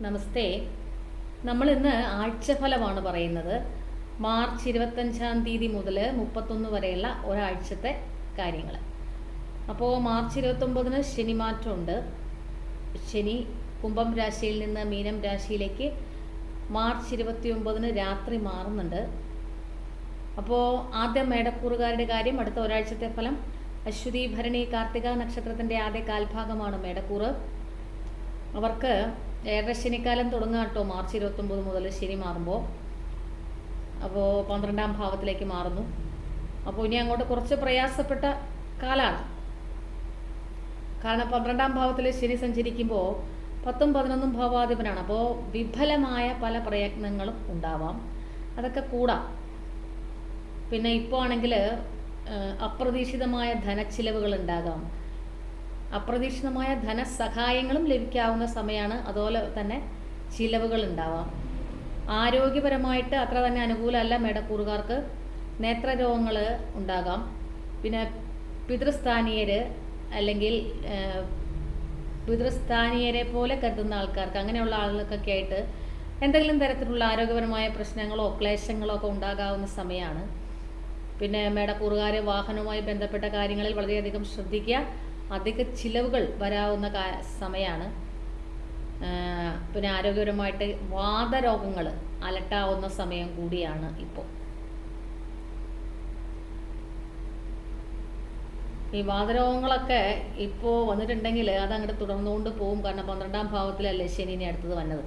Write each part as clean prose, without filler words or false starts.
നമസ്തേ. നമ്മൾ ഇന്ന് ആഴ്ചഫലമാണ് പറയുന്നത്. മാർച്ച് 25-ാം തീയതി മുതൽ 31 വരെയുള്ള ഒരാഴ്ചത്തെ കാര്യങ്ങൾ. അപ്പോൾ മാർച്ച് 29-ന് ശനി മാറ്റമുണ്ട്. ശനി കുംഭം രാശിയിൽ നിന്ന് മീനം രാശിയിലേക്ക് മാർച്ച് 29-ന് രാത്രി മാറുന്നുണ്ട്. അപ്പോൾ ആദ്യം മേടക്കൂറുകാരുടെ കാര്യം, അടുത്ത ഒരാഴ്ചത്തെ ഫലം. അശ്വതി ഭരണി കാർത്തിക നക്ഷത്രത്തിൻ്റെ ആദ്യ കാൽഭാഗമാണ് മേടക്കൂറ്. അവർക്ക് ഏഴര ശനിക്കാലം തുടങ്ങുക കേട്ടോ. മാർച്ച് 29 മുതൽ ശനി മാറുമ്പോൾ അപ്പോൾ 12-ാം ഭാവത്തിലേക്ക് മാറുന്നു. അപ്പോൾ ഇനി അങ്ങോട്ട് കുറച്ച് പ്രയാസപ്പെട്ട കാലമാണ്. കാരണം 12-ാം ഭാവത്തിൽ ശനി സഞ്ചരിക്കുമ്പോൾ 10ഉം 11ഉം ഭാവാധിപനാണ്. അപ്പോൾ വിഫലമായ പല പ്രയത്നങ്ങളും ഉണ്ടാവാം, അതൊക്കെ കൂടാം. പിന്നെ ഇപ്പോൾ ആണെങ്കിൽ അപ്രതീക്ഷിതമായ ധനച്ചിലവുകൾ ഉണ്ടാകാം, അപ്രതീക്ഷിതമായ ധനസഹായങ്ങളും ലഭിക്കാവുന്ന സമയമാണ്. അതുപോലെ തന്നെ ചിലവുകൾ ഉണ്ടാവാം. ആരോഗ്യപരമായിട്ട് അത്ര തന്നെ അനുകൂലമല്ല മേടക്കൂറുകാർക്ക്. നേത്രരോഗങ്ങൾ ഉണ്ടാകാം. പിന്നെ പിതൃസ്ഥാനീയർ അല്ലെങ്കിൽ പിതൃസ്ഥാനീയരെ പോലെ കരുതുന്ന ആൾക്കാർക്ക്, അങ്ങനെയുള്ള ആളുകൾക്കൊക്കെ ആയിട്ട് എന്തെങ്കിലും തരത്തിലുള്ള ആരോഗ്യപരമായ പ്രശ്നങ്ങളോ ക്ലേശങ്ങളോ ഒക്കെ ഉണ്ടാകാവുന്ന സമയമാണ്. പിന്നെ മേടക്കൂറുകാർ വാഹനവുമായി ബന്ധപ്പെട്ട കാര്യങ്ങളിൽ വളരെയധികം ശ്രദ്ധിക്കുക. അധിക ചിലവുകൾ വരാവുന്ന സമയമാണ്. പിന്നെ ആരോഗ്യപരമായിട്ട് വാതരോഗങ്ങൾ അലട്ടാവുന്ന സമയം കൂടിയാണ് ഇപ്പോൾ. ഈ വാതരോഗങ്ങളൊക്കെ ഇപ്പോൾ വന്നിട്ടുണ്ടെങ്കിൽ അതങ്ങോട്ട് തുടർന്നുകൊണ്ട് പോകും. കാരണം 12-ാം ഭാവത്തിലല്ലേ ശനിനെ അടുത്തത് വന്നത്.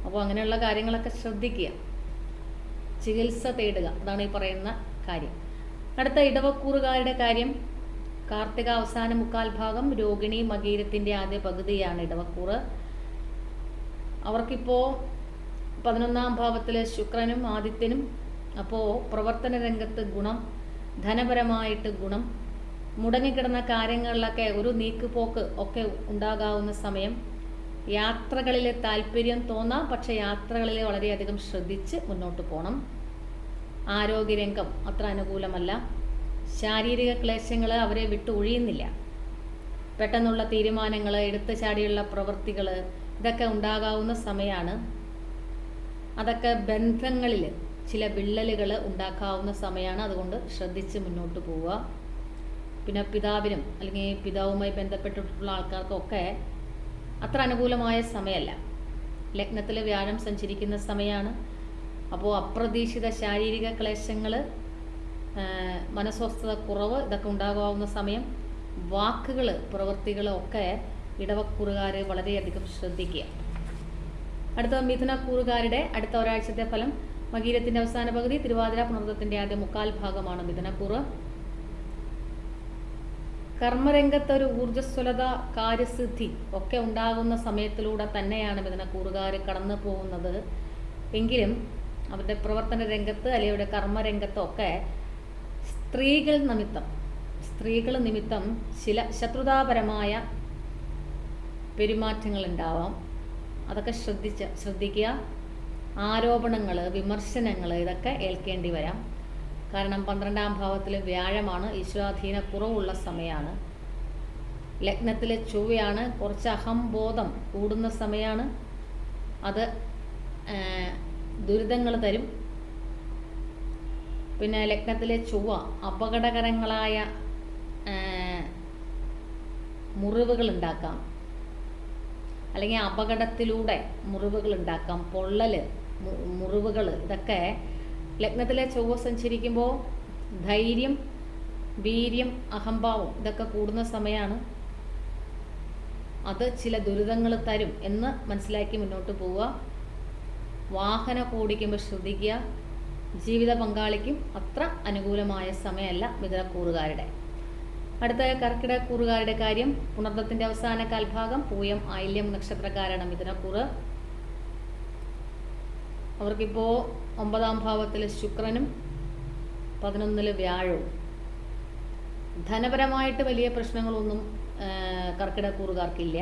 അപ്പോൾ അങ്ങനെയുള്ള കാര്യങ്ങളൊക്കെ ശ്രദ്ധിക്കുക, ചികിത്സ തേടുക, അതാണ് ഈ പറയുന്ന കാര്യം. അടുത്ത ഇടവക്കൂറുകാരുടെ കാര്യം, കാർത്തിക അവസാന മുക്കാൽ ഭാഗം, രോഹിണി മകീരത്തിൻ്റെ ആദ്യ പകുതിയാണ് ഇടവക്കൂറ്. അവർക്കിപ്പോൾ 11-ാം ഭാവത്തിൽ ശുക്രനും ആദിത്യനും. അപ്പോൾ പ്രവർത്തന രംഗത്ത് ഗുണം, ധനപരമായിട്ട് ഗുണം, മുടങ്ങിക്കിടന്ന കാര്യങ്ങളിലൊക്കെ ഒരു നീക്കുപോക്ക് ഒക്കെ ഉണ്ടാകാവുന്ന സമയം. യാത്രകളിൽ താല്പര്യം തോന്നാം, പക്ഷേ യാത്രകളിൽ വളരെയധികം ശ്രദ്ധിച്ച് മുന്നോട്ട് പോകണം. ആരോഗ്യരംഗം അത്ര അനുകൂലമല്ല. ശാരീരിക ക്ലേശങ്ങൾ അവരെ വിട്ട് ഒഴിയുന്നില്ല. പെട്ടെന്നുള്ള തീരുമാനങ്ങൾ, എടുത്തു ചാടിയുള്ള പ്രവൃത്തികൾ, ഇതൊക്കെ ഉണ്ടാകാവുന്ന സമയമാണ്. അതൊക്കെ ബന്ധങ്ങളിൽ ചില വിള്ളലുകൾ ഉണ്ടാക്കാവുന്ന സമയമാണ്. അതുകൊണ്ട് ശ്രദ്ധിച്ച് മുന്നോട്ട് പോവുക. പിന്നെ പിതാവിനും അല്ലെങ്കിൽ പിതാവുമായി ബന്ധപ്പെട്ടിട്ടുള്ള ആൾക്കാർക്കൊക്കെ അത്ര അനുകൂലമായ സമയമല്ല. ലഗ്നത്തിൽ വ്യാഴം സഞ്ചരിക്കുന്ന സമയമാണ്. അപ്പോൾ അപ്രതീക്ഷിത ശാരീരിക ക്ലേശങ്ങൾ, മനസ്വസ്ഥത കുറവ്, ഇതൊക്കെ ഉണ്ടാകാവുന്ന സമയം. വാക്കുകൾ പ്രവൃത്തികളൊക്കെ ഇടവക്കൂറുകാർ വളരെയധികം ശ്രദ്ധിക്കുക. അടുത്ത മിഥുനക്കൂറുകാരുടെ അടുത്ത ഒരാഴ്ചത്തെ ഫലം. മകീരത്തിൻ്റെ അവസാന പകുതി, തിരുവാതിര പുണർത്തത്തിൻ്റെ ആദ്യ മുക്കാൽ ഭാഗമാണ് മിഥുനക്കൂറ്. കർമ്മരംഗത്തൊരു ഊർജ്ജസ്വലത, കാര്യസിദ്ധി ഒക്കെ ഉണ്ടാകുന്ന സമയത്തിലൂടെ തന്നെയാണ് മിഥുനക്കൂറുകാർ കടന്നു പോകുന്നത്. എങ്കിലും അവരുടെ പ്രവർത്തന രംഗത്ത് അല്ലെങ്കിൽ അവരുടെ കർമ്മരംഗത്തൊക്കെ സ്ത്രീകൾ നിമിത്തം ചില ശത്രുതാപരമായ പെരുമാറ്റങ്ങൾ ഉണ്ടാവാം. അതൊക്കെ ശ്രദ്ധിക്കുക. ആരോപണങ്ങൾ, വിമർശനങ്ങൾ, ഇതൊക്കെ ഏൽക്കേണ്ടി വരാം. കാരണം 12-ാം ഭാവത്തിൽ വ്യാഴമാണ്, ഈശ്വരാധീന കുറവുള്ള സമയമാണ്. ലഗ്നത്തിലെ ചൊവ്വയാണ്, കുറച്ച് അഹംബോധം കൂടുന്ന സമയമാണ്. അത് ദുരിതങ്ങൾ തരും. പിന്നെ ലഗ്നത്തിലെ ചൊവ്വ അപകടകരങ്ങളായ മുറിവുകൾ ഉണ്ടാക്കാം, അല്ലെങ്കിൽ അപകടത്തിലൂടെ മുറിവുകൾ ഉണ്ടാക്കാം, പൊള്ളൽ, മുറിവുകൾ. ഇതൊക്കെ ലഗ്നത്തിലെ ചൊവ്വ സഞ്ചരിക്കുമ്പോൾ ധൈര്യം, വീര്യം, അഹംഭാവം ഇതൊക്കെ കൂടുന്ന സമയമാണ്. അത് ചില ദുരിതങ്ങൾ തരും എന്ന് മനസ്സിലാക്കി മുന്നോട്ട് പോവുക. വാഹനം ഓടിക്കുമ്പോൾ ശ്രദ്ധിക്കുക. ജീവിത പങ്കാളിക്കും അത്ര അനുകൂലമായ സമയമല്ല മിഥുനക്കൂറുകാരുടെ. അടുത്ത കർക്കിടകക്കൂറുകാരുടെ കാര്യം, പുണർത്തത്തിൻ്റെ അവസാന കാൽഭാഗം, പൂയം ആയില്യം നക്ഷത്രക്കാരാണ് മിഥുനക്കൂറ്. അവർക്കിപ്പോൾ 9-ാം ഭാവത്തിൽ ശുക്രനും 11-ൽ വ്യാഴവും. ധനപരമായിട്ട് വലിയ പ്രശ്നങ്ങളൊന്നും കർക്കിടകക്കൂറുകാർക്കില്ല.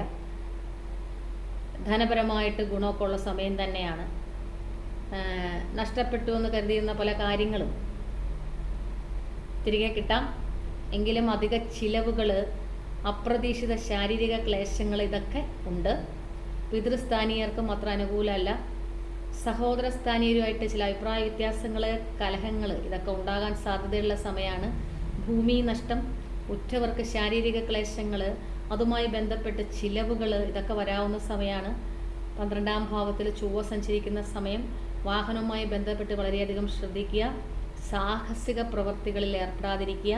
ധനപരമായിട്ട് ഗുണമൊക്കെ ഉള്ള സമയം തന്നെയാണ്. നഷ്ടപ്പെട്ടു എന്ന് കരുതിയിരുന്ന പല കാര്യങ്ങളും തിരികെ കിട്ടാം. എങ്കിലും അധിക ചിലവുകൾ, അപ്രതീക്ഷിത ശാരീരിക ക്ലേശങ്ങൾ ഇതൊക്കെ ഉണ്ട്. പിതൃസ്ഥാനീയർക്കും അത്ര അനുകൂലമല്ല. സഹോദര സ്ഥാനീയരുമായിട്ട് ചില അഭിപ്രായ വ്യത്യാസങ്ങൾ, കലഹങ്ങൾ ഇതൊക്കെ ഉണ്ടാകാൻ സാധ്യതയുള്ള സമയമാണ്. ഭൂമി നഷ്ടം, ഉറ്റവർക്ക് ശാരീരിക ക്ലേശങ്ങൾ, അതുമായി ബന്ധപ്പെട്ട് ചിലവുകൾ ഇതൊക്കെ വരാവുന്ന സമയമാണ്. 12ാം ഭാവത്തിൽ ചൊവ്വ സഞ്ചരിക്കുന്ന സമയം. വാഹനവുമായി ബന്ധപ്പെട്ട് വളരെയധികം ശ്രദ്ധിക്കുക. സാഹസിക പ്രവൃത്തികളിൽ ഏർപ്പെടാതിരിക്കുക.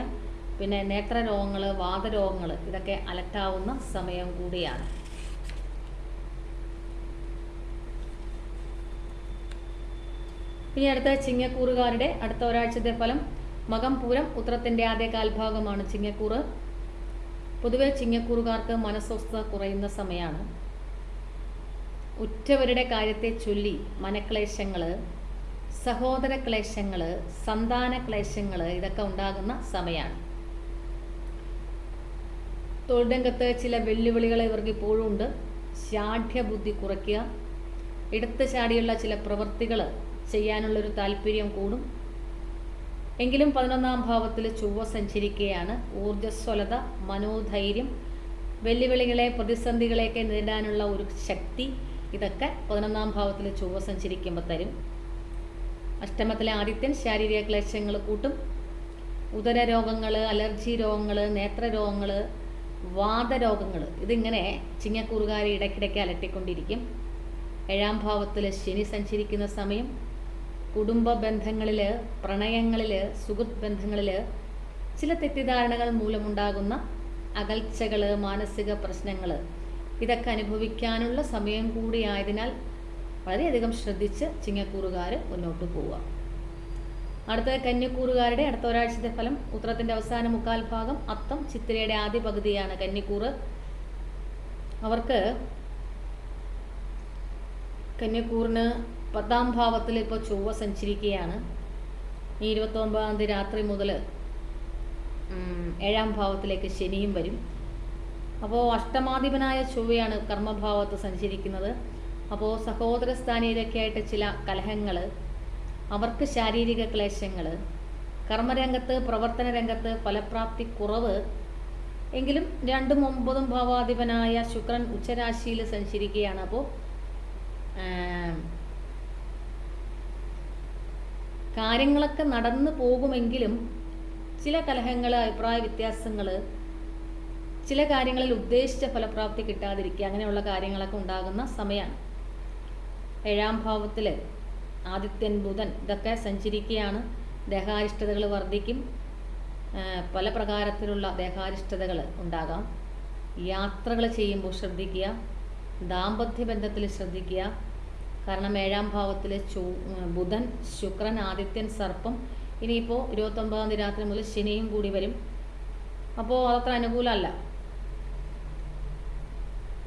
പിന്നെ നേത്രരോഗങ്ങൾ, വാതരോഗങ്ങൾ ഇതൊക്കെ അലട്ടാവുന്ന സമയം കൂടിയാണ്. ഇനി അടുത്ത ചിങ്ങക്കൂറുകാരുടെ അടുത്ത ഒരാഴ്ചത്തെ ഫലം. മകം, പൂരം, ഉത്രത്തിൻ്റെ ആദ്യ കാൽഭാഗമാണ് ചിങ്ങക്കൂറ്. പൊതുവെ ചിങ്ങക്കൂറുകാർക്ക് മനസ്വസ്ഥത കുറയുന്ന സമയമാണ്. ഉറ്റവരുടെ കാര്യത്തെ ചൊല്ലി മനക്ലേശങ്ങൾ, സഹോദര ക്ലേശങ്ങൾ, സന്താന ക്ലേശങ്ങൾ ഇതൊക്കെ ഉണ്ടാകുന്ന സമയമാണ്. തൊഴിൽ രംഗത്ത് ചില വെല്ലുവിളികൾ ഇവർക്ക് ഇപ്പോഴും ഉണ്ട്. ശാഠ്യബുദ്ധി കുറയ്ക്കുക. എടുത്തു ചാടിയുള്ള ചില പ്രവൃത്തികൾ ചെയ്യാനുള്ളൊരു താല്പര്യം കൂടും. എങ്കിലും 11ാം ഭാവത്തിൽ ചൊവ്വ സഞ്ചരിക്കുകയാണ്. ഊർജ്ജസ്വലത, മനോധൈര്യം, വെല്ലുവിളികളെ, പ്രതിസന്ധികളെയൊക്കെ നേരിടാനുള്ള ഒരു ശക്തി ഇതൊക്കെ 11ാം ഭാവത്തിൽ ചൊവ്വ സഞ്ചരിക്കുമ്പോൾ തരും. അഷ്ടമത്തിലെ ആദിത്യൻ ശാരീരിക ക്ലേശങ്ങൾ കൂട്ടും. ഉദരരോഗങ്ങൾ, അലർജി രോഗങ്ങൾ, നേത്രരോഗങ്ങൾ, വാതരോഗങ്ങൾ ഇതിങ്ങനെ ചിങ്ങക്കൂറുകാരെ ഇടയ്ക്കിടയ്ക്ക് അലട്ടിക്കൊണ്ടിരിക്കും. 7ാം ഭാവത്തിൽ ശനി സഞ്ചരിക്കുന്ന സമയം. കുടുംബ ബന്ധങ്ങളിൽ, പ്രണയങ്ങളിൽ, സുഹൃത്ത് ബന്ധങ്ങളിൽ ചില തെറ്റിദ്ധാരണകൾ മൂലമുണ്ടാകുന്ന അകൽച്ചകൾ, മാനസിക പ്രശ്നങ്ങൾ ഇതൊക്കെ അനുഭവിക്കാനുള്ള സമയം കൂടിയായതിനാൽ വളരെയധികം ശ്രദ്ധിച്ച് ചിങ്ങക്കൂറുകാർ മുന്നോട്ട് പോവുക. അടുത്ത കന്യക്കൂറുകാരുടെ അടുത്ത ഒരാഴ്ചത്തെ ഫലം. ഉത്രത്തിൻ്റെ അവസാന മുക്കാൽ ഭാഗം, അത്തം, ചിത്തിരയുടെ ആദ്യ പകുതിയാണ് കന്യക്കൂറ്. അവർക്ക് കന്യക്കൂറിന് 10ാം ഭാവത്തിൽ ഇപ്പോൾ ചൊവ്വ സഞ്ചരിക്കുകയാണ്. ഈ 29ാം തീയതി രാത്രി മുതൽ 7ാം ഭാവത്തിലേക്ക് ശനിയും വരും. അപ്പോൾ അഷ്ടമാധിപനായ ചൊവ്വയാണ് കർമ്മഭാവത്ത് സഞ്ചരിക്കുന്നത്. അപ്പോൾ സഹോദര സ്ഥാനീയരൊക്കെ ആയിട്ട് ചില കലഹങ്ങൾ, അവർക്ക് ശാരീരിക ക്ലേശങ്ങൾ, കർമ്മരംഗത്ത്, പ്രവർത്തന രംഗത്ത് ഫലപ്രാപ്തി കുറവ്. എങ്കിലും 2ഉം 9ഉം ഭാവാധിപനായ ശുക്രൻ ഉച്ചരാശിയിൽ സഞ്ചരിക്കുകയാണ്. അപ്പോൾ കാര്യങ്ങളൊക്കെ നടന്നു പോകുമെങ്കിലും ചില കലഹങ്ങൾ, അഭിപ്രായ വ്യത്യാസങ്ങൾ, ചില കാര്യങ്ങളിൽ ഉദ്ദേശിച്ച ഫലപ്രാപ്തി കിട്ടാതിരിക്കുക, അങ്ങനെയുള്ള കാര്യങ്ങളൊക്കെ ഉണ്ടാകുന്ന സമയമാണ്. 7ാം ഭാവത്തിൽ ആദിത്യൻ, ബുധൻ ഇതൊക്കെ സഞ്ചരിക്കുകയാണ്. ദേഹാരിഷ്ടതകൾ വർദ്ധിക്കും. പല പ്രകാരത്തിലുള്ള ദേഹാരിഷ്ടതകൾ ഉണ്ടാകാം. യാത്രകൾ ചെയ്യുമ്പോൾ ശ്രദ്ധിക്കുക. ദാമ്പത്യ ബന്ധത്തിൽ ശ്രദ്ധിക്കുക. കാരണം 7ാം ഭാവത്തിൽ ബുധൻ, ശുക്രൻ, ആദിത്യൻ, സർപ്പം, ഇനിയിപ്പോൾ 29ാം തീയതി രാത്രി മുതൽ ശനിയും കൂടി വരും. അപ്പോൾ അതത്ര അനുകൂലമല്ല.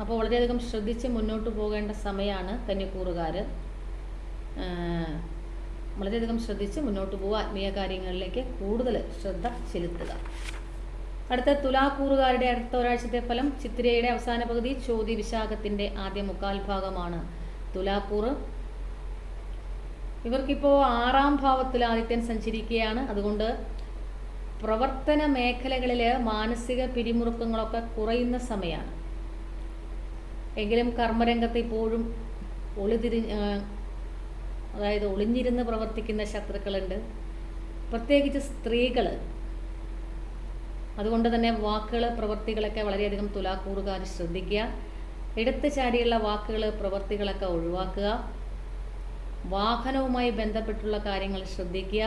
അപ്പോൾ വളരെയധികം ശ്രദ്ധിച്ച് മുന്നോട്ട് പോകേണ്ട സമയമാണ് കന്യക്കൂറുകാർ. വളരെയധികം ശ്രദ്ധിച്ച് മുന്നോട്ട് പോവുക. ആത്മീയ കാര്യങ്ങളിലേക്ക് കൂടുതൽ ശ്രദ്ധ ചെലുത്തുക. അടുത്ത തുലാക്കൂറുകാരുടെ അടുത്ത ഒരാഴ്ചത്തെ ഫലം. ചിത്തിരയുടെ അവസാന പകുതി, ചോതി, വിശാഖത്തിൻ്റെ ആദ്യ മുക്കാൽ ഭാഗമാണ് തുലാക്കൂറ്. ഇവർക്കിപ്പോൾ 6ാം ഭാവത്തിൽ ആദിത്യൻ സഞ്ചരിക്കുകയാണ്. അതുകൊണ്ട് പ്രവർത്തന മേഖലകളിൽ മാനസിക പിരിമുറുക്കങ്ങളൊക്കെ കുറയുന്ന സമയമാണ്. എങ്കിലും കർമ്മരംഗത്ത് ഇപ്പോഴും ഒളിഞ്ഞിരുന്ന് പ്രവർത്തിക്കുന്ന ശത്രുക്കളുണ്ട്, പ്രത്യേകിച്ച് സ്ത്രീകൾ. അതുകൊണ്ട് തന്നെ വാക്കുകൾ, പ്രവൃത്തികളൊക്കെ വളരെയധികം തുലാക്കൂറുകാർ ശ്രദ്ധിക്കുക. എടുത്തു ചാടിയുള്ള വാക്കുകൾ, പ്രവൃത്തികളൊക്കെ ഒഴിവാക്കുക. വാഹനവുമായി ബന്ധപ്പെട്ടുള്ള കാര്യങ്ങൾ ശ്രദ്ധിക്കുക.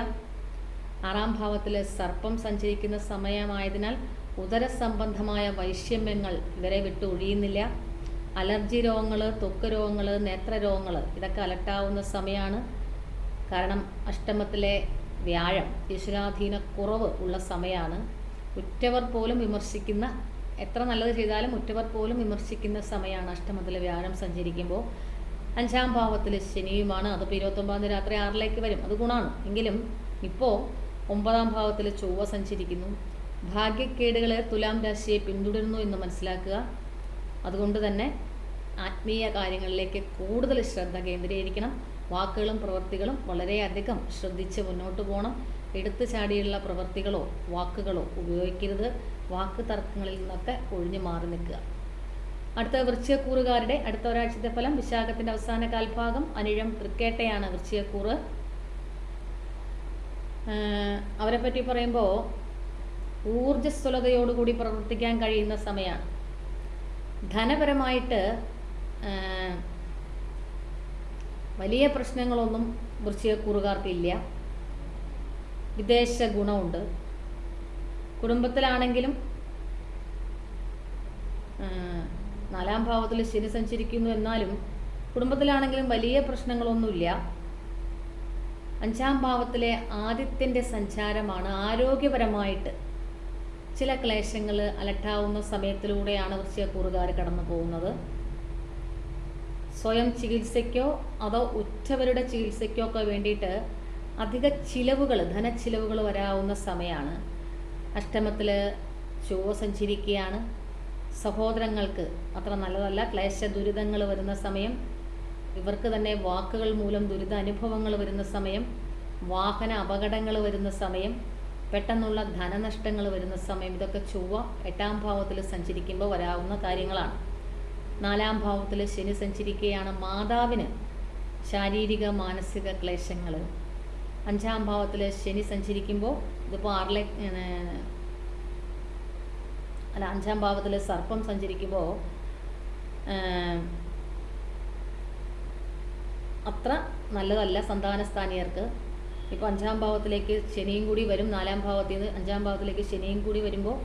6ാം ഭാവത്തിൽ സർപ്പം സഞ്ചരിക്കുന്ന സമയമായതിനാൽ ഉദര സംബന്ധമായ വൈഷമ്യങ്ങൾ ഇവരെ വിട്ട് ഒഴിയുന്നില്ല. അലർജി രോഗങ്ങൾ, ത്വക്ക് രോഗങ്ങൾ, നേത്രരോഗങ്ങൾ ഇതൊക്കെ അലട്ടാവുന്ന സമയമാണ്. കാരണം അഷ്ടമത്തിലെ വ്യാഴം ഈശ്വരാധീന കുറവ് ഉള്ള സമയമാണ്. ഉറ്റവർ പോലും വിമർശിക്കുന്ന, എത്ര നല്ലത് ചെയ്താലും ഉറ്റവർ പോലും വിമർശിക്കുന്ന സമയമാണ് അഷ്ടമത്തിലെ വ്യാഴം സഞ്ചരിക്കുമ്പോൾ. 5ാം ഭാവത്തിൽ ശനിയുമാണ്. അതിപ്പോൾ 29ാം തീയതി രാത്രി 6ലേക്ക് വരും. അത് ഗുണമാണ്. എങ്കിലും ഇപ്പോൾ 9ാം ഭാവത്തിൽ ചൊവ്വ സഞ്ചരിക്കുന്നു. ഭാഗ്യക്കേടുകൾ തുലാം രാശിയെ പിന്തുടരുന്നു എന്ന് മനസ്സിലാക്കുക. അതുകൊണ്ട് തന്നെ ആത്മീയ കാര്യങ്ങളിലേക്ക് കൂടുതൽ ശ്രദ്ധ കേന്ദ്രീകരിക്കണം. വാക്കുകളും പ്രവൃത്തികളും വളരെയധികം ശ്രദ്ധിച്ച് മുന്നോട്ട് പോകണം. എടുത്തു ചാടിയുള്ള പ്രവൃത്തികളോ വാക്കുകളോ ഉപയോഗിക്കരുത്. വാക്ക് തർക്കങ്ങളിൽ നിന്നൊക്കെ ഒഴിഞ്ഞു മാറി നിൽക്കുക. അടുത്ത വൃശ്ചികക്കൂറുകാരുടെ അടുത്ത ഒരാഴ്ചത്തെ ഫലം. വിശാഖത്തിൻ്റെ അവസാന കാൽഭാഗം, അനിഴം തൃക്കേട്ടയാണ് വൃശ്ചികക്കൂറ്. അവരെ പറ്റി പറയുമ്പോൾ ഊർജ്ജസ്വലതയോടുകൂടി പ്രവർത്തിക്കാൻ കഴിയുന്ന സമയമാണ്. ധനപരമായിട്ട് വലിയ പ്രശ്നങ്ങളൊന്നും വൃശ്ചികക്കൂറുകാർക്കില്ല. വിദേശ ഗുണമുണ്ട്. കുടുംബത്തിലാണെങ്കിലും 4-ാം ഭാവത്തിൽ ശനി സഞ്ചരിക്കുന്നു. എന്നാലും കുടുംബത്തിലാണെങ്കിലും വലിയ പ്രശ്നങ്ങളൊന്നുമില്ല. 5-ാം ഭാവത്തിലെ ആദിത്യൻ്റെ സഞ്ചാരമാണ് ആരോഗ്യപരമായിട്ട് ചില ക്ലേശങ്ങൾ അലട്ടാവുന്ന സമയത്തിലൂടെയാണ് വൃശ്ചികക്കൂറുകാർ കടന്നു പോകുന്നത്. സ്വയം ചികിത്സയ്ക്കോ അതോ ഉറ്റവരുടെ ചികിത്സയ്ക്കോ ഒക്കെ വേണ്ടിയിട്ട് അധിക ചിലവുകൾ, ധനച്ചിലവുകൾ വരാവുന്ന സമയമാണ്. അഷ്ടമത്തിൽ ചൊവ്വ സഞ്ചരിക്കുകയാണ്. സഹോദരങ്ങൾക്ക് അത്ര നല്ലതല്ല. ക്ലേശ ദുരിതങ്ങൾ വരുന്ന സമയം. ഇവർക്ക് തന്നെ വാക്കുകൾ മൂലം ദുരിത അനുഭവങ്ങൾ വരുന്ന സമയം. വാഹന അപകടങ്ങൾ വരുന്ന സമയം. പെട്ടെന്നുള്ള ധനനഷ്ടങ്ങൾ വരുന്ന സമയം. ഇതൊക്കെ ചൊവ്വ 8-ാം ഭാവത്തിൽ സഞ്ചരിക്കുമ്പോൾ വരാവുന്ന കാര്യങ്ങളാണ്. 4-ാം ഭാവത്തിൽ ശനി സഞ്ചരിക്കുകയാണ്. മാതാവിന് ശാരീരിക മാനസിക ക്ലേശങ്ങൾ. 5-ാം ഭാവത്തിൽ ശനി സഞ്ചരിക്കുമ്പോൾ ഇതിപ്പോൾ 5-ാം ഭാവത്തിൽ സർപ്പം സഞ്ചരിക്കുമ്പോൾ അത്ര നല്ലതല്ല സന്താനസ്ഥാനീയർക്ക്. ഇപ്പോൾ 5-ാം ഭാവത്തിലേക്ക് ശനിയും കൂടി വരും. 4-ാം ഭാവത്തിൽ നിന്ന് 5-ാം ഭാവത്തിലേക്ക് ശനിയും കൂടി വരുമ്പോൾ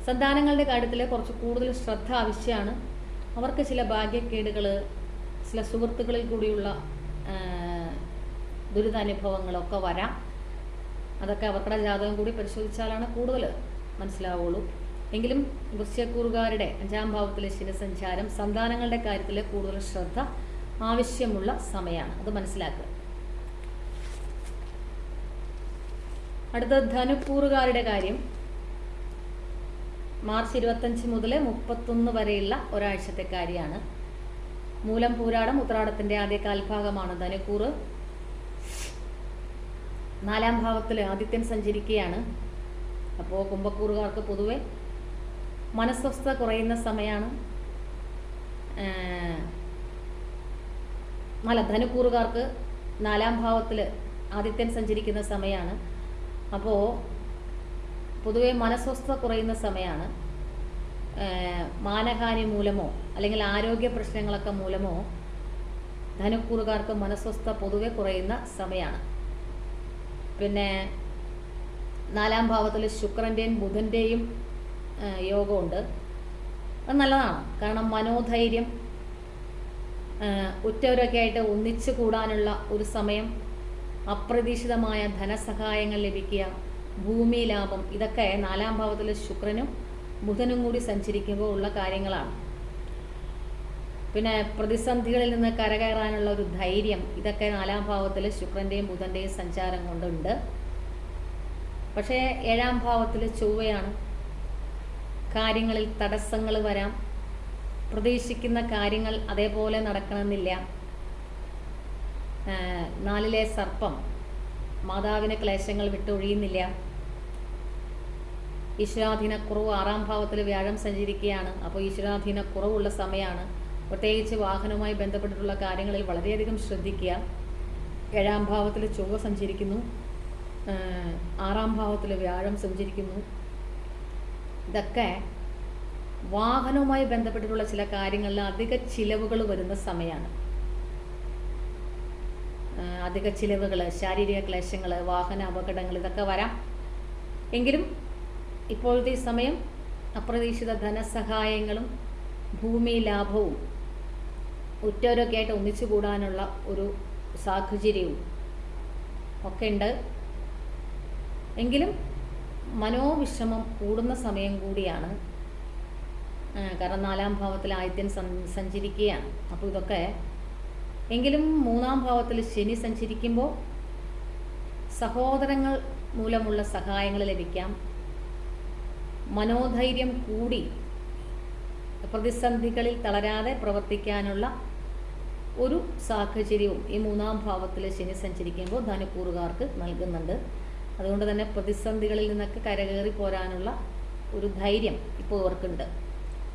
സന്താനങ്ങളുടെ കാര്യത്തിൽ കുറച്ച് കൂടുതൽ ശ്രദ്ധ ആവശ്യമാണ്. അവർക്ക് ചില ഭാഗ്യക്കേടുകൾ, ചില സുഹൃത്തുക്കളിൽ കൂടിയുള്ള ദുരിതാനുഭവങ്ങളൊക്കെ വരാം. അതൊക്കെ അവരുടെ ജാതകം കൂടി പരിശോധിച്ചാലാണ് കൂടുതൽ മനസ്സിലാവുള്ളൂ. എങ്കിലും വൃശ്ചികക്കൂറുകാരുടെ 5-ാം ഭാവത്തിലെ ശനി സഞ്ചാരം സന്താനങ്ങളുടെ കാര്യത്തിൽ കൂടുതൽ ശ്രദ്ധ ആവശ്യമുള്ള സമയമാണ്. അത് മനസ്സിലാക്കുക. അടുത്ത ധനുക്കൂറുകാരുടെ കാര്യം. മാർച്ച് 25 മുതൽ 31 വരെയുള്ള ഒരാഴ്ചത്തെ കാര്യമാണ്. മൂലം, പൂരാടം, ഉത്രാടത്തിൻ്റെ ആദ്യ കാൽഭാഗമാണ് ധനുക്കൂറ്. 4-ാം ഭാവത്തിൽ ആദിത്യൻ സഞ്ചരിക്കുകയാണ്. അപ്പോൾ കുംഭക്കൂറുകാർക്ക് പൊതുവെ മനസ്വസ്ഥത കുറയുന്ന സമയമാണ്. ധനുക്കൂറുകാർക്ക് 4-ാം ഭാവത്തിൽ ആദിത്യൻ സഞ്ചരിക്കുന്ന സമയമാണ്. അപ്പോൾ പൊതുവെ മനസ്വസ്ഥത കുറയുന്ന സമയമാണ്. മാനഹാനി മൂലമോ അല്ലെങ്കിൽ ആരോഗ്യ പ്രശ്നങ്ങളൊക്കെ മൂലമോ ധനുക്കൂറുകാർക്ക് മനസ്വസ്ഥത പൊതുവെ കുറയുന്ന സമയമാണ്. പിന്നെ 4-ാം ഭാവത്തിൽ ശുക്രൻ്റെയും ബുധൻ്റെയും യോഗമുണ്ട്. അത് നല്ലതാണ്. കാരണം മനോധൈര്യം, ഉറ്റവരൊക്കെ ആയിട്ട് ഒന്നിച്ചു കൂടാനുള്ള ഒരു സമയം, അപ്രതീക്ഷിതമായ ധനസഹായങ്ങൾ ലഭിക്കുക, ഭൂമി ലാഭം, ഇതൊക്കെ 4-ാം ഭാവത്തിൽ ശുക്രനും ബുധനും കൂടി സഞ്ചരിക്കുമ്പോൾ ഉള്ള കാര്യങ്ങളാണ്. പിന്നെ പ്രതിസന്ധികളിൽ നിന്ന് കരകയറാനുള്ള ഒരു ധൈര്യം, ഇതൊക്കെ 4-ാം ഭാവത്തിൽ ശുക്രൻ്റെയും ബുധൻ്റെയും സഞ്ചാരം കൊണ്ടുണ്ട്. പക്ഷേ 7-ാം ഭാവത്തിൽ ചൊവ്വയാണ്. കാര്യങ്ങളിൽ തടസ്സങ്ങൾ വരാം. പ്രതീക്ഷിക്കുന്ന കാര്യങ്ങൾ അതേപോലെ നടക്കണമെന്നില്ല. 4-ലെ സർപ്പം മാതാവിന് ക്ലേശങ്ങൾ വിട്ടൊഴിയുന്നില്ല. ഈശ്വരാധീനക്കുറവ് 6-ാം ഭാവത്തിൽ വ്യാഴം സഞ്ചരിക്കുകയാണ്. അപ്പോൾ ഈശ്വരാധീനക്കുറവുള്ള സമയമാണ്. പ്രത്യേകിച്ച് വാഹനവുമായി ബന്ധപ്പെട്ടിട്ടുള്ള കാര്യങ്ങളിൽ വളരെയധികം ശ്രദ്ധിക്കുക. 7-ാം ഭാവത്തിൽ ചൊവ്വ സഞ്ചരിക്കുന്നു. 6-ാം ഭാവത്തിൽ വ്യാഴം സഞ്ചരിക്കുന്നു. ഇതൊക്കെ വാഹനവുമായി ബന്ധപ്പെട്ടിട്ടുള്ള ചില കാര്യങ്ങളിൽ അധിക ചിലവുകൾ വരുന്ന സമയമാണ്. അധിക ചിലവുകൾ, ശാരീരിക ക്ലേശങ്ങൾ, വാഹന അപകടങ്ങൾ, ഇതൊക്കെ വരാം. എങ്കിലും ഇപ്പോഴത്തെ ഈ സമയം അപ്രതീക്ഷിത ധനസഹായങ്ങളും ഭൂമി ലാഭവും ഉറ്റവരൊക്കെ ആയിട്ട് ഒന്നിച്ചു കൂടാനുള്ള ഒരു സാഹചര്യവും ഒക്കെ ഉണ്ട്. എങ്കിലും മനോവിഷമം കൂടുന്ന സമയം കൂടിയാണ്. കാരണം 4-ാം ഭാവത്തിൽ ആദിത്യൻ സഞ്ചരിക്കുകയാണ്. അപ്പോൾ ഇതൊക്കെ എങ്കിലും 3-ാം ഭാവത്തിൽ ശനി സഞ്ചരിക്കുമ്പോൾ സഹോദരങ്ങൾ മൂലമുള്ള സഹായങ്ങൾ ലഭിക്കാം. മനോധൈര്യം കൂടി പ്രതിസന്ധികളിൽ തളരാതെ പ്രവർത്തിക്കാനുള്ള ഒരു സാഹചര്യവും ഈ 3-ാം ഭാവത്തിൽ ശനി സഞ്ചരിക്കുമ്പോൾ ധനുക്കൂറുകാർക്ക് നൽകുന്നുണ്ട്. അതുകൊണ്ട് തന്നെ പ്രതിസന്ധികളിൽ നിന്നൊക്കെ കരകയറി പോരാനുള്ള ഒരു ധൈര്യം ഇപ്പോൾ ഇവർക്കുണ്ട്.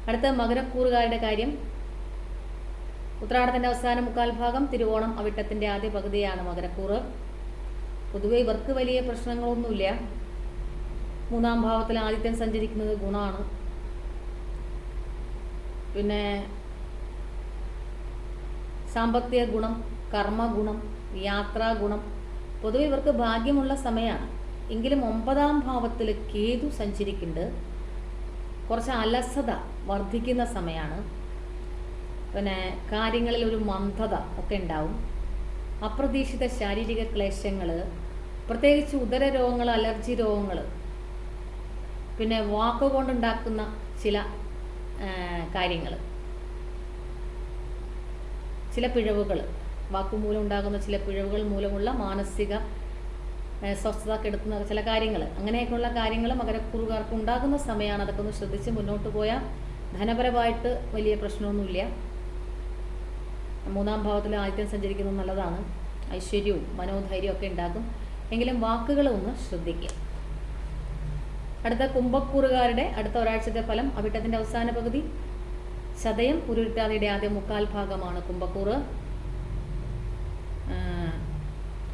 അടുത്ത മകരക്കൂറുകാരുടെ കാര്യം. ഉത്രാടത്തിൻ്റെ അവസാന മുക്കാൽ ഭാഗം, തിരുവോണം അവിട്ടത്തിൻ്റെ ആദ്യ പകുതിയാണ് മകരക്കൂറ്. പൊതുവെ ഇവർക്ക് വലിയ പ്രശ്നങ്ങളൊന്നുമില്ല. മൂന്നാം ഭാവത്തിൽ ആദിത്യൻ സഞ്ചരിക്കുന്നത് ഗുണമാണ്. പിന്നെ സാമ്പത്തിക ഗുണം, കർമ്മ ഗുണം, യാത്രാ ഗുണം, പൊതുവെ ഇവർക്ക് ഭാഗ്യമുള്ള സമയമാണ്. എങ്കിലും 9ാം ഭാവത്തിൽ കേതു സഞ്ചരിക്കുന്നുണ്ട്. കുറച്ച് അലസത വർദ്ധിക്കുന്ന സമയമാണ്. പിന്നെ കാര്യങ്ങളിൽ ഒരു മന്ദത ഒക്കെ ഉണ്ടാവും. അപ്രതീക്ഷിത ശാരീരിക ക്ലേശങ്ങൾ, പ്രത്യേകിച്ച് ഉദര രോഗങ്ങൾ, അലർജി രോഗങ്ങൾ, പിന്നെ വാക്കുകൊണ്ടുണ്ടാക്കുന്ന ചില കാര്യങ്ങൾ, ചില പിഴവുകൾ, വാക്കുമൂലം ഉണ്ടാകുന്ന ചില പിഴവുകൾ മൂലമുള്ള മാനസിക സ്വസ്ഥത കെടുത്തുന്ന ചില കാര്യങ്ങൾ, അങ്ങനെയൊക്കെയുള്ള കാര്യങ്ങൾ മകരക്കൂറുകാർക്ക് ഉണ്ടാകുന്ന സമയമാണ്. അതൊക്കെ ഒന്ന് ശ്രദ്ധിച്ച് മുന്നോട്ട് പോയാൽ ധനപരമായിട്ട് വലിയ പ്രശ്നമൊന്നുമില്ല. 3ാം ഭാവത്തിൽ ആദിത്യൻ സഞ്ചരിക്കുന്നത് നല്ലതാണ്. ഐശ്വര്യവും മനോധൈര്യവും ഒക്കെ ഉണ്ടാകും. എങ്കിലും വാക്കുകൾ ഒന്ന് ശ്രദ്ധിക്കുക. അടുത്ത കുംഭക്കൂറുകാരുടെ അടുത്ത ഒരാഴ്ചത്തെ ഫലം. അവിട്ടത്തിൻ്റെ അവസാന പകുതി, ചതയം പുരുരുട്ടാതിയുടെ ആദ്യ മുക്കാൽ ഭാഗമാണ് കുംഭക്കൂറ്.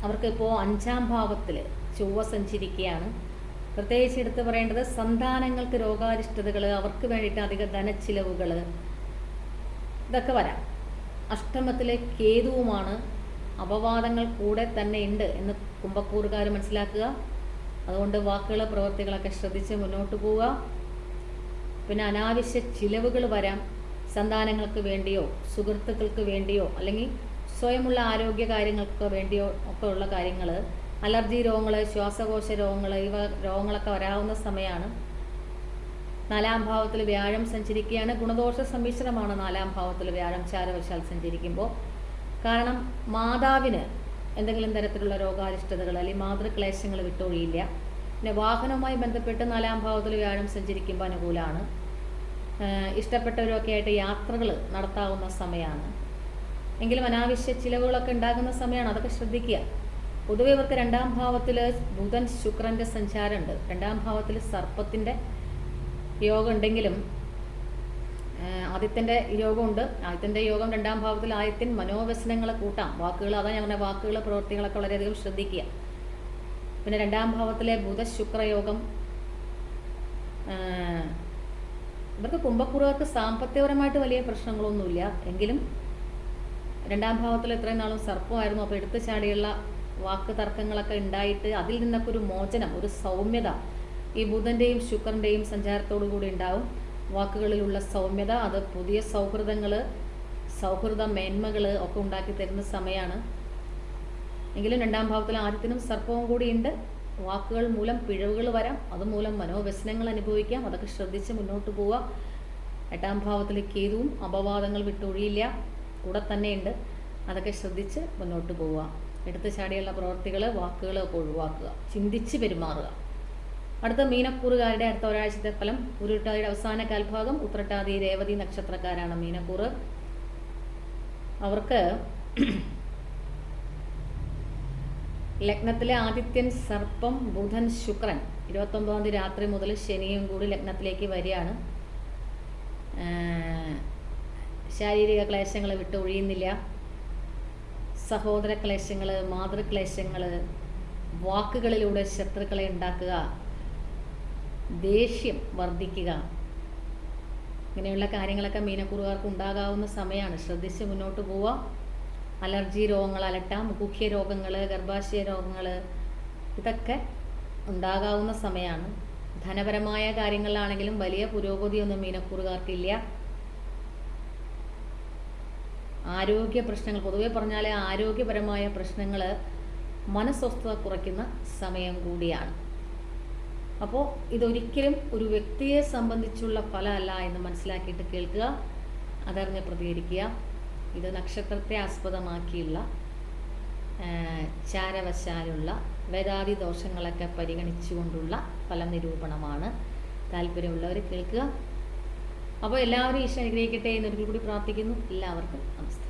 അവർക്ക് ഇപ്പോൾ 5ാം ഭാവത്തിൽ ചൊവ്വ സഞ്ചരിക്കുകയാണ്. പ്രത്യേകിച്ച് എടുത്ത് പറയേണ്ടത് സന്താനങ്ങൾക്ക് രോഗാരിഷ്ടതകൾ, അവർക്ക് വേണ്ടിയിട്ട് അധിക ധനച്ചിലവുകൾ, ഇതൊക്കെ വരാം. അഷ്ടമത്തിലെ കേതുവുമാണ്. അപവാദങ്ങൾ കൂടെ തന്നെ ഉണ്ട് എന്ന് കുംഭക്കൂറുകാർ മനസ്സിലാക്കുക. അതുകൊണ്ട് വാക്കുകൾ, പ്രവൃത്തികളൊക്കെ ശ്രദ്ധിച്ച് മുന്നോട്ട് പോവുക. പിന്നെ അനാവശ്യ ചിലവുകൾ വരാം. സന്താനങ്ങൾക്ക് വേണ്ടിയോ സുഹൃത്തുക്കൾക്ക് വേണ്ടിയോ അല്ലെങ്കിൽ സ്വയമുള്ള ആരോഗ്യ കാര്യങ്ങൾക്ക് വേണ്ടിയോ ഒക്കെ ഉള്ള കാര്യങ്ങൾ, അലർജി രോഗങ്ങൾ, ശ്വാസകോശ രോഗങ്ങൾ, ഇവ രോഗങ്ങളൊക്കെ വരാവുന്ന സമയമാണ്. 4ാം ഭാവത്തിൽ വ്യാഴം സഞ്ചരിക്കുകയാണ്. ഗുണദോഷ സമ്മിശ്രമാണ് 4ാം ഭാവത്തിൽ വ്യാഴം ചാരവശാൽ സഞ്ചരിക്കുമ്പോൾ. കാരണം മാതാവിന് എന്തെങ്കിലും തരത്തിലുള്ള രോഗാരിഷ്ടതകൾ അല്ലെങ്കിൽ മാതൃക്ലേശങ്ങൾ വിട്ടൊഴിയില്ല. പിന്നെ വാഹനവുമായി ബന്ധപ്പെട്ട് 4ാം ഭാവത്തിൽ വ്യാഴം സഞ്ചരിക്കുമ്പോൾ അനുകൂലമാണ്. ഇഷ്ടപ്പെട്ടവരൊക്കെ ആയിട്ട് യാത്രകൾ നടത്താവുന്ന സമയമാണ്. എങ്കിലും അനാവശ്യ ചിലവുകളൊക്കെ ഉണ്ടാകുന്ന സമയമാണ്. അതൊക്കെ ശ്രദ്ധിക്കുക. പൊതുവെ ഇവർക്ക് 2ാം ഭാവത്തിൽ ബുധൻ ശുക്രൻ്റെ സഞ്ചാരമുണ്ട്. 2ാം ഭാവത്തിൽ സർപ്പത്തിൻ്റെ യോഗം ഉണ്ടെങ്കിലും ആദിത്യൻ്റെ യോഗമുണ്ട്. ആദിത്യൻ്റെ യോഗം 2ാം ഭാവത്തിൽ. ആദിത്യൻ മനോവ്യസനങ്ങളെ കൂട്ടാം. വാക്കുകൾ, അതാ ഞങ്ങളുടെ വാക്കുകൾ, പ്രവൃത്തികളൊക്കെ വളരെയധികം ശ്രദ്ധിക്കുക. പിന്നെ 2ാം ഭാവത്തിലെ ബുധ-ശുക്രയോഗം. ഇവർക്ക് കുംഭക്കൂറുകാർക്ക് സാമ്പത്തികപരമായിട്ട് വലിയ പ്രശ്നങ്ങളൊന്നുമില്ല. എങ്കിലും 2ാം ഭാവത്തിൽ ഇത്രയും നാളും സർപ്പമായിരുന്നു. അപ്പോൾ എടുത്തു ചാടിയുള്ള വാക്ക് തർക്കങ്ങളൊക്കെ ഉണ്ടായിട്ട് അതിൽ നിന്നൊക്കെ ഒരു മോചനം, ഒരു സൗമ്യത ഈ ബുധൻ്റെയും ശുക്രൻ്റെയും സഞ്ചാരത്തോടു കൂടി ഉണ്ടാവും. വാക്കുകളിലുള്ള സൗമ്യത, അത് പുതിയ സൗഹൃദങ്ങൾ, സൗഹൃദ മേന്മകൾ ഒക്കെ ഉണ്ടാക്കി തരുന്ന സമയമാണ്. എങ്കിലും 2ാം ഭാവത്തിൽ ആദിത്യനും സർപ്പവും കൂടിയുണ്ട്. വാക്കുകൾ മൂലം പിഴവുകൾ വരാം. അതുമൂലം മനോവ്യസനങ്ങൾ അനുഭവിക്കാം. അതൊക്കെ ശ്രദ്ധിച്ച് മുന്നോട്ട് പോവുക. 8ാം ഭാവത്തിൽ കേതുവും അപവാദങ്ങൾ വിട്ടൊഴിയില്ല, കൂടെ തന്നെയുണ്ട്. അതൊക്കെ ശ്രദ്ധിച്ച് മുന്നോട്ട് പോവുക. എടുത്തു ചാടിയുള്ള പ്രവൃത്തികൾ, വാക്കുകളൊക്കെ ഒഴിവാക്കുക. ചിന്തിച്ച് പെരുമാറുക. അടുത്ത മീനക്കൂറുകാരുടെ അടുത്ത ഒരാഴ്ചത്തെ ഫലം. ഉരുട്ടാതിയുടെ അവസാന കാൽഭാഗം. ഉത്രട്ടാതി, രേവതി നക്ഷത്രക്കാരാണ് മീനക്കൂറ്. അവർക്ക് ലഗ്നത്തിലെ ആദിത്യൻ, സർപ്പം, ബുധൻ, ശുക്രൻ 29ാം തീയതി രാത്രി മുതൽ ശനിയും കൂടി ലഗ്നത്തിലേക്ക് വരികയാണ്. ശാരീരിക ക്ലേശങ്ങൾ വിട്ടൊഴിയുന്നില്ല. സഹോദര ക്ലേശങ്ങൾ, മാതൃക്ലേശങ്ങൾ, വാക്കുകളിലൂടെ ശത്രുക്കളെ ഉണ്ടാക്കുക, ദേഷ്യം വർദ്ധിക്കുക, ഇങ്ങനെയുള്ള കാര്യങ്ങളൊക്കെ മീനക്കൂറുകാർക്ക് ഉണ്ടാകാവുന്ന സമയമാണ്. ശ്രദ്ധിച്ച് മുന്നോട്ട് പോവുക. അലർജി രോഗങ്ങൾ അലട്ടാം. മുഖ്യ രോഗങ്ങൾ, ഗർഭാശയ രോഗങ്ങൾ, ഇതൊക്കെ ഉണ്ടാകാവുന്ന സമയമാണ്. ധനപരമായ കാര്യങ്ങളിലാണെങ്കിലും വലിയ പുരോഗതിയൊന്നും മീനക്കൂറുകാർക്കില്ല. ആരോഗ്യ പ്രശ്നങ്ങൾ, പൊതുവെ പറഞ്ഞാൽ ആരോഗ്യപരമായ പ്രശ്നങ്ങൾ മനസ്വസ്ഥത കുറയ്ക്കുന്ന സമയം കൂടിയാണ്. അപ്പോൾ ഇതൊരിക്കലും ഒരു വ്യക്തിയെ സംബന്ധിച്ചുള്ള ഫലമല്ല എന്ന് മനസ്സിലാക്കിയിട്ട് കേൾക്കുക, അതറിഞ്ഞ് പ്രതികരിക്കുക. ഇത് നക്ഷത്രത്തെ ആസ്പദമാക്കിയുള്ള ചാരവശാലുള്ള വേദാദി ദോഷങ്ങളൊക്കെ പരിഗണിച്ചുകൊണ്ടുള്ള ഫലനിരൂപണമാണ്. താല്പര്യമുള്ളവർ കേൾക്കുക. അപ്പോൾ എല്ലാവരും ഈശ്വരൻ അനുഗ്രഹിക്കട്ടെ എന്നൊരിക്കൽ കൂടി പ്രാർത്ഥിക്കുന്നു. എല്ലാവർക്കും നമസ്തേ.